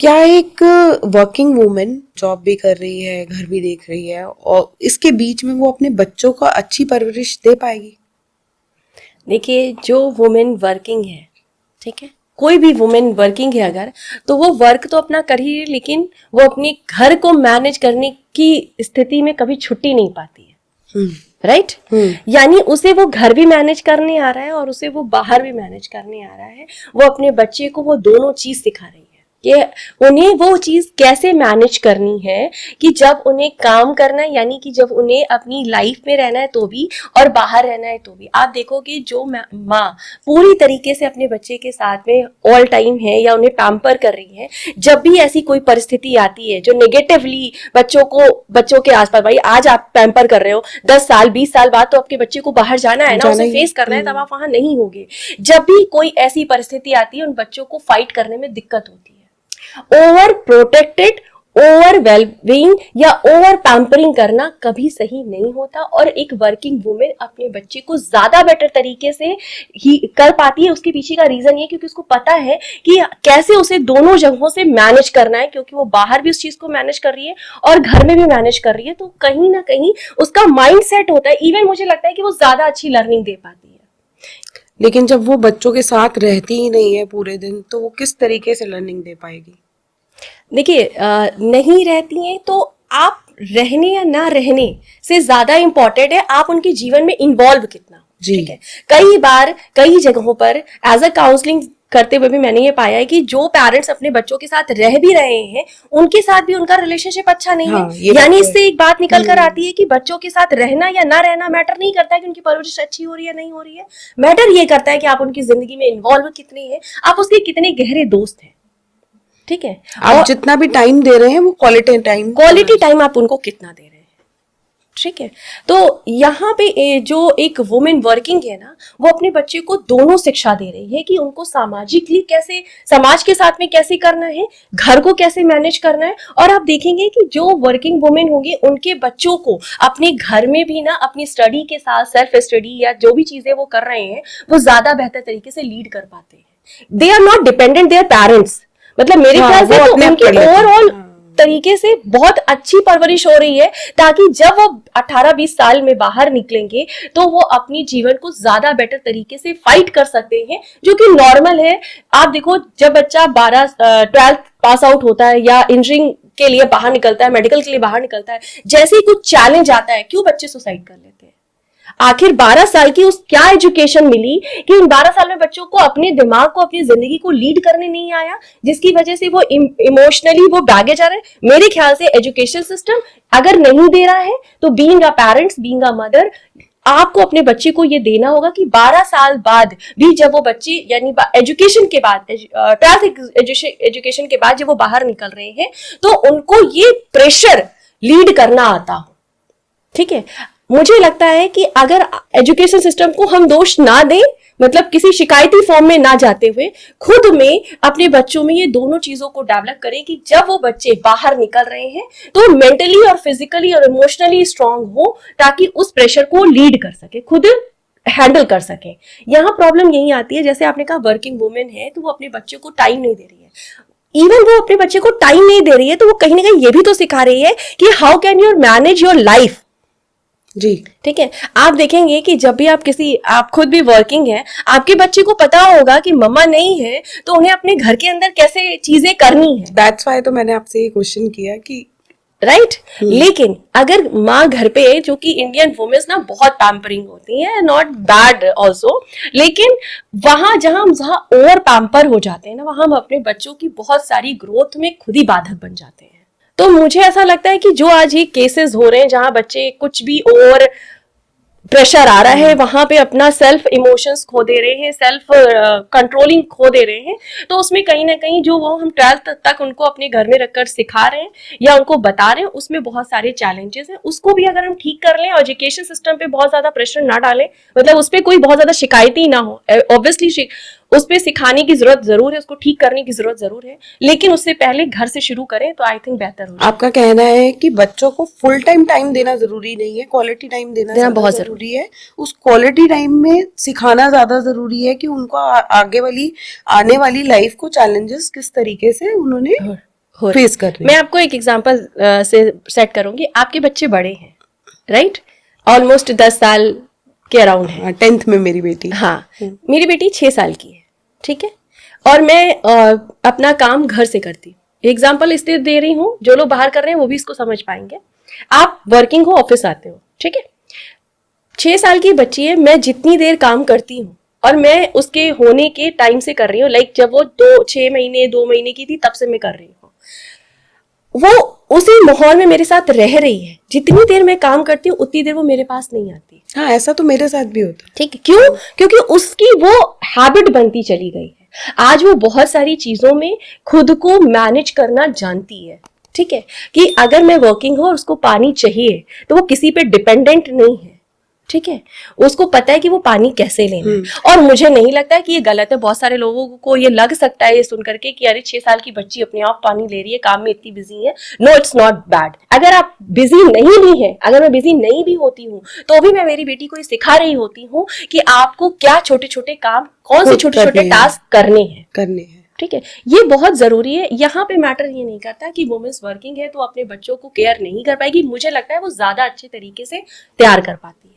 क्या एक working women job भी कर रही है, घर भी देख रही है, और इसके बीच में वो अपने बच्चों को अच्छी परवरिश दे पाएगी? देखिए, जो वुमेन वर्किंग है, ठीक है, कोई भी वुमेन वर्किंग है अगर, तो वो वर्क तो अपना कर ही है, लेकिन वो अपने घर को मैनेज करने की स्थिति में कभी छुट्टी नहीं पाती है। राइट? यानी उसे वो घर भी मैनेज करने आ रहा है और उसे वो बाहर भी मैनेज करने आ रहा है। वो अपने बच्चे को वो दोनों चीज सिखा रही है कि उन्हें वो चीज कैसे मैनेज करनी है, कि जब उन्हें काम करना है, यानी कि जब उन्हें अपनी लाइफ में रहना है तो भी, और बाहर रहना है तो भी। आप देखोगे जो माँ पूरी तरीके से अपने बच्चे के साथ में ऑल टाइम है या उन्हें पैम्पर कर रही है, जब भी ऐसी कोई परिस्थिति आती है जो नेगेटिवली बच्चों के आसपास, भाई आज आप पैम्पर कर रहे हो, 10 साल 20 साल बाद तो आपके बच्चे को बाहर जाना है ना, उसे फेस करना है, तब आप वहां नहीं होगे। जब भी कोई ऐसी परिस्थिति आती है, उन बच्चों को फाइट करने में दिक्कत होती है। ओवर प्रोटेक्टेड, ओवर वेलबींग या ओवर पैम्परिंग करना कभी सही नहीं होता, और एक वर्किंग वुमेन अपने बच्चे को ज्यादा बेटर तरीके से ही कर पाती है। उसके पीछे का रीजन ये क्योंकि उसको पता है कि कैसे उसे दोनों जगहों से मैनेज करना है, क्योंकि वो बाहर भी उस चीज को मैनेज कर रही है और घर में भी मैनेज कर रही है। तो कहीं ना कहीं उसका माइंड सेट होता है। इवन मुझे लगता है कि वो ज्यादा अच्छी लर्निंग दे पाती है। लेकिन जब वो बच्चों के साथ रहती ही नहीं है पूरे दिन, तो वो किस तरीके से लर्निंग दे पाएगी? देखिए, नहीं रहती हैं तो आप रहने या ना रहने से ज्यादा इंपॉर्टेंट है आप उनके जीवन में इन्वॉल्व कितना हो। ठीक है, कई बार कई जगहों पर एज अ काउंसलिंग करते हुए भी मैंने ये पाया है कि जो पेरेंट्स अपने बच्चों के साथ रह भी रहे हैं, उनके साथ भी उनका रिलेशनशिप अच्छा नहीं है। यानी इससे एक बात निकल कर आती है कि बच्चों के साथ रहना या ना रहना मैटर नहीं करता है कि उनकी परवरिश अच्छी हो रही है नहीं हो रही है। मैटर ये करता है कि आप उनकी जिंदगी में इन्वॉल्व कितने हैं, आप उसके कितने गहरे दोस्त हैं। ठीक है, आप जितना भी टाइम दे रहे हैं वो क्वालिटी टाइम आप उनको कितना दे रहे हैं। ठीक है, तो यहाँ पे जो एक वुमेन वर्किंग है ना, वो अपने बच्चे को दोनों शिक्षा दे रही है कि उनको सामाजिकली कैसे, समाज के साथ में कैसे करना है, घर को कैसे मैनेज करना है। और आप देखेंगे कि जो वर्किंग वुमेन होंगी, उनके बच्चों को अपने घर में भी ना अपनी स्टडी के साथ सेल्फ स्टडी या जो भी चीजें वो कर रहे हैं, वो ज्यादा बेहतर तरीके से लीड कर पाते हैं। They are not dependent their parents. मतलब मेरे ख्याल से तो उनकी ओवरऑल तरीके से बहुत अच्छी परवरिश हो रही है, ताकि जब वो 18-20 साल में बाहर निकलेंगे तो वो अपनी जीवन को ज्यादा बेटर तरीके से फाइट कर सकते हैं, जो कि नॉर्मल है। आप देखो, जब बच्चा 12th पास आउट होता है या इंजीनियरिंग के लिए बाहर निकलता है, मेडिकल के लिए बाहर निकलता है, जैसे ही कुछ चैलेंज आता है, क्यों बच्चे सुसाइड कर लेते हैं? आखिर 12 साल की उस क्या एजुकेशन मिली कि उन 12 साल में बच्चों को अपने दिमाग को, अपनी जिंदगी को लीड करने नहीं आया, जिसकी वजह से वो इमोशनली वो बैगेज आ रहे हैं। मेरे ख्याल से एजुकेशन सिस्टम अगर नहीं दे रहा है तो being a parents, being a mother, आपको अपने बच्चे को ये देना होगा कि 12 साल बाद भी जब वो बच्चे, यानी एजुकेशन के बाद, 12th एजुकेशन के बाद जब वो बाहर निकल रहे हैं, तो उनको ये प्रेशर लीड करना आता हो। ठीक है, मुझे लगता है कि अगर एजुकेशन सिस्टम को हम दोष ना दें, मतलब किसी शिकायती फॉर्म में ना जाते हुए, खुद में अपने बच्चों में ये दोनों चीजों को डेवलप करें कि जब वो बच्चे बाहर निकल रहे हैं तो मेंटली और फिजिकली और इमोशनली स्ट्रांग हो, ताकि उस प्रेशर को लीड कर सके, खुद हैंडल कर सके। यहाँ प्रॉब्लम यही आती है, जैसे आपने कहा वर्किंग वुमेन है तो वो अपने बच्चे को टाइम नहीं दे रही है। इवन वो अपने बच्चे को टाइम नहीं दे रही है तो वो कहीं ना कहीं ये भी तो सिखा रही है कि how can you manage your life. जी, ठीक है, आप देखेंगे कि जब भी आप खुद भी वर्किंग है, आपके बच्चे को पता होगा कि मम्मा नहीं है तो उन्हें अपने घर के अंदर कैसे चीजें करनी है। दैट्स व्हाई तो मैंने आपसे ये क्वेश्चन किया कि राइट। लेकिन अगर माँ घर पे, जो कि इंडियन वुमेन्स ना बहुत पैम्परिंग होती हैं, नॉट बैड ऑल्सो, लेकिन वहां जहां ओवर पैम्पर हो जाते हैं ना, वहां हम अपने बच्चों की बहुत सारी ग्रोथ में खुद ही बाधक बन जाते हैं। तो मुझे ऐसा लगता है कि जो आज ये केसेस हो रहे हैं जहां बच्चे कुछ भी ओवर प्रेशर आ रहा है, वहां पे अपना सेल्फ इमोशंस खो दे रहे हैं, सेल्फ कंट्रोलिंग खो दे रहे हैं, तो उसमें कहीं ना कहीं जो वो हम 12th तक उनको अपने घर में रखकर सिखा रहे हैं या उनको बता रहे हैं, उसमें बहुत सारे चैलेंजेस हैं। उसको भी अगर हम ठीक कर लें, एजुकेशन सिस्टम पे बहुत ज्यादा प्रेशर ना डालें, मतलब उस पर कोई बहुत ज्यादा शिकायती ना हो, ऑब्वियसली उस पर सिखाने की जरूरत जरूर है, उसको ठीक करने की जरूरत जरूर है, लेकिन उससे पहले घर से शुरू करें तो आई थिंक बेहतर हो। आपका कहना है कि बच्चों को फुल टाइम देना जरूरी नहीं है, क्वालिटी टाइम देना बहुत जरूरी है। उस क्वालिटी टाइम में सिखाना ज्यादा जरूरी है कि उनको आने वाली लाइफ को चैलेंजेस किस तरीके से उन्होंने फेस कर रही मैं आपको एक एग्जांपल से सेट करूंगी। आपके बच्चे बड़े हैं, राइट, ऑलमोस्ट 10 साल के अराउंड है। है। 10th में मेरी बेटी। हाँ, मेरी बेटी 6 साल की है, ठीक है, और मैं अपना काम घर से करती हूँ। एग्जाम्पल इसलिए दे रही हूँ, जो लोग बाहर कर रहे हैं वो भी इसको समझ पाएंगे। आप वर्किंग हो, ऑफिस आते हो, ठीक है, 6 साल की बच्ची है, मैं जितनी देर काम करती हूँ और मैं उसके होने के टाइम से कर रही हूँ, लाइक जब वो 6 महीने 2 महीने की थी तब से मैं कर रही हूँ, वो उसी माहौल में मेरे साथ रह रही है। जितनी देर मैं काम करती हूँ उतनी देर वो मेरे पास नहीं आती। हाँ, ऐसा तो मेरे साथ भी होता है। ठीक है, क्यों? क्योंकि उसकी वो हैबिट बनती चली गई है। आज वो बहुत सारी चीजों में खुद को मैनेज करना जानती है, ठीक है, कि अगर मैं वर्किंग हूँ और उसको पानी चाहिए तो वो किसी पे डिपेंडेंट नहीं है, ठीक है, उसको पता है कि वो पानी कैसे लेना है। और मुझे नहीं लगता है कि ये गलत है। बहुत सारे लोगों को ये लग सकता है ये सुन करके कि अरे 6 साल की बच्ची अपने आप पानी ले रही है, काम में इतनी बिजी है। No, it's not bad. अगर आप बिजी नहीं भी है, अगर मैं बिजी नहीं भी होती हूँ तो भी मैं मेरी बेटी को ये सिखा रही होती हूँ कि आपको क्या छोटे छोटे काम, कौन से छोटे छोटे टास्क करने हैं, ठीक है। ये बहुत जरूरी है। यहाँ पे मैटर ये नहीं करता कि वुमेन्स वर्किंग है तो अपने बच्चों को केयर नहीं कर पाएगी। मुझे लगता है वो ज्यादा अच्छे तरीके से तैयार कर पाती है।